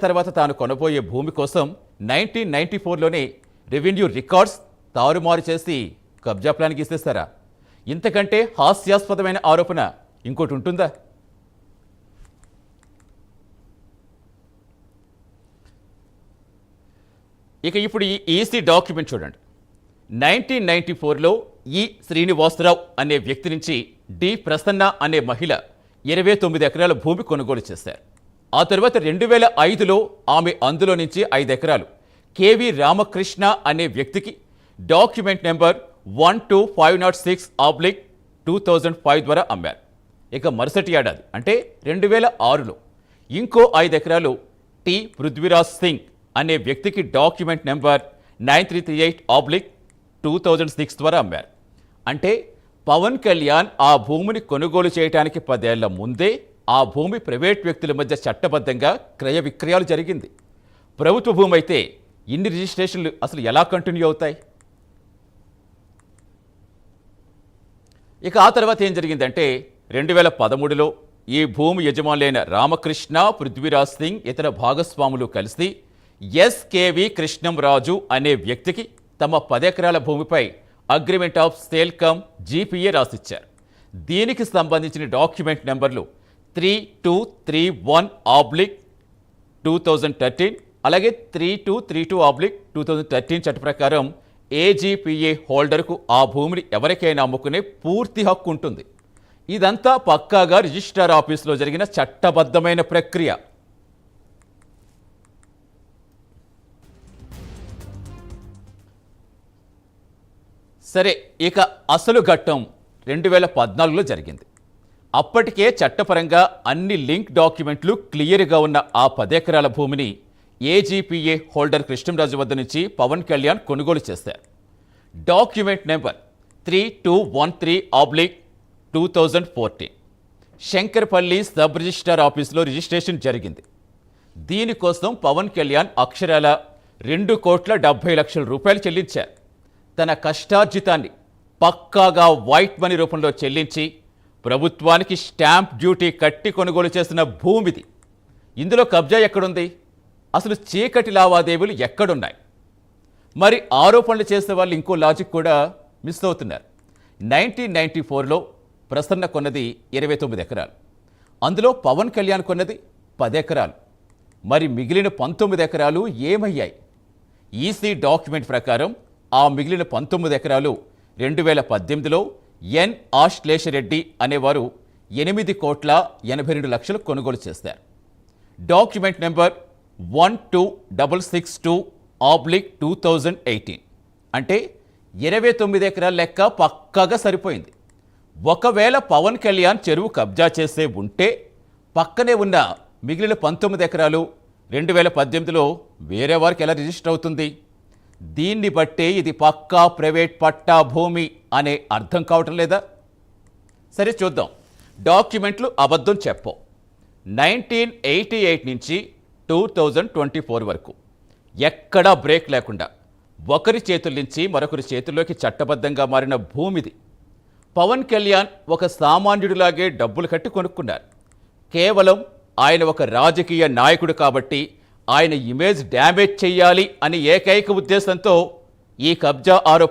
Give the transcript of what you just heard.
తర్వాత తాను కొనబోయే భూమి కోసం 1994లోనే రెవెన్యూ రికార్డ్స్ తారుమారు చేసి కబ్జా ప్లాన్కి ఇస్తేస్తారా? ఇంతకంటే హాస్యాస్పదమైన ఆరోపణ ఇంకోటి ఉంటుందా? ఇక ఇప్పుడు ఈ ఈసీ డాక్యుమెంట్ చూడండి. 1994లో ఈ శ్రీనివాసరావు అనే వ్యక్తి నుంచి డి ప్రసన్న అనే మహిళ 29 ఎకరాల భూమి కొనుగోలు చేశారు. ఆ తర్వాత 2005లో ఆమె అందులో నుంచి 5 ఎకరాలు కేవి రామకృష్ణ అనే వ్యక్తికి డాక్యుమెంట్ నెంబర్ 12506/2005 ద్వారా అమ్మారు. ఇక మరుసటి ఏడాది అంటే 2006లో ఇంకో 5 ఎకరాలు టి పృథ్వీరాజ్ సింగ్ అనే వ్యక్తికి డాక్యుమెంట్ నెంబర్ 9338/2006 ద్వారా అమ్మారు. అంటే పవన్ కళ్యాణ్ ఆ భూమిని కొనుగోలు చేయడానికి 10 ఏళ్ల ముందే ఆ భూమి ప్రైవేట్ వ్యక్తుల మధ్య చట్టబద్ధంగా క్రయ విక్రయాలు జరిగింది. ప్రభుత్వ భూమి అయితే ఇన్ని రిజిస్ట్రేషన్లు అసలు ఎలా కంటిన్యూ అవుతాయి? ఇక ఆ తర్వాత ఏం జరిగిందంటే 2013లో ఈ భూమి యజమానులైన రామకృష్ణ, పృథ్వీరాజ్ సింగ్ ఇతర భాగస్వాములు కలిసి ఎస్కేవి కృష్ణంరాజు అనే వ్యక్తికి తమ 10 ఎకరాల భూమిపై agreement of sale cum GPA రాసిచ్చారు. దీనికి సంబంధించిన డాక్యుమెంట్ నెంబర్లు 3231/2013 అలాగే 3232/2013 చట్ట ప్రకారం ఏజీపీఏ హోల్డర్కు ఆ భూమిని ఎవరికైనా అమ్ముకునే పూర్తి హక్కు ఉంటుంది. ఇదంతా పక్కాగా రిజిస్ట్రార్ ఆఫీసులో జరిగిన చట్టబద్ధమైన ప్రక్రియ. సరే, ఇక అసలు ఘట్టం 2014లో జరిగింది. అప్పటికే చట్టపరంగా అన్ని లింక్ డాక్యుమెంట్లు క్లియర్గా ఉన్న ఆ 10 ఎకరాల భూమిని ఏజీపీఏ హోల్డర్ కృష్ణంరాజు వద్ద నుంచి పవన్ కళ్యాణ్ కొనుగోలు చేశారు. Document number 3213/2014 Shankarpalli sub registrar ఆఫీసులో రిజిస్ట్రేషన్ జరిగింది. దీనికోసం పవన్ కళ్యాణ్ అక్షరాల 2,70,00,000 చెల్లించారు. తన కష్టార్జితాన్ని పక్కాగా వైట్ మనీ రూపంలో చెల్లించి ప్రభుత్వానికి స్టాంప్ డ్యూటీ కట్టి కొనుగోలు చేసిన భూమిది. ఇందులో కబ్జా ఎక్కడుంది? అసలు చీకటి లావాదేవీలు ఎక్కడున్నాయి? మరి ఆరోపణలు చేసే వాళ్ళు ఇంకో లాజిక్ కూడా మిస్ అవుతున్నారు. 1994లో ప్రసన్న కొన్నది 29 ఎకరాలు, అందులో పవన్ కళ్యాణ్ కొన్నది 10 ఎకరాలు. మరి మిగిలిన 19 ఎకరాలు ఏమయ్యాయి? ఈసీ డాక్యుమెంట్ ప్రకారం ఆ మిగిలిన 19 ఎకరాలు 2018లో ఎన్ ఆశ్లేషరెడ్డి అనేవారు 8,82,00,000 కొనుగోలు చేశారు. డాక్యుమెంట్ నెంబర్ 12662/2018 అంటే 29 ఎకరాల లెక్క పక్కాగా సరిపోయింది. ఒకవేళ పవన్ కళ్యాణ్ చెరువు కబ్జా చేసే ఉంటే పక్కనే ఉన్న మిగిలిన 19 ఎకరాలు 2018లో వేరే వారికి ఎలా రిజిస్టర్ అవుతుంది? దీన్ని బట్టే ఇది పక్కా ప్రైవేట్ పట్టా భూమి అనే అర్థం కావటం లేదా? సరే చూద్దాం. డాక్యుమెంట్లు అబద్ధం చెప్పవు. 1988 నుంచి 2024 వరకు ఎక్కడా బ్రేక్ లేకుండా ఒకరి చేతుల నుంచి మరొకరి చేతుల్లోకి చట్టబద్ధంగా మారిన భూమిది. పవన్ కళ్యాణ్ ఒక సామాన్యుడిలాగే డబ్బులు కట్టి కొనుక్కున్నారు. కేవలం ఆయన ఒక రాజకీయ నాయకుడు కాబట్టి ఆయన ఇమేజ్ డ్యామేజ్ చెయ్యాలి అని ఏకైక ఉద్దేశంతో ఈ కబ్జా ఆరోపణ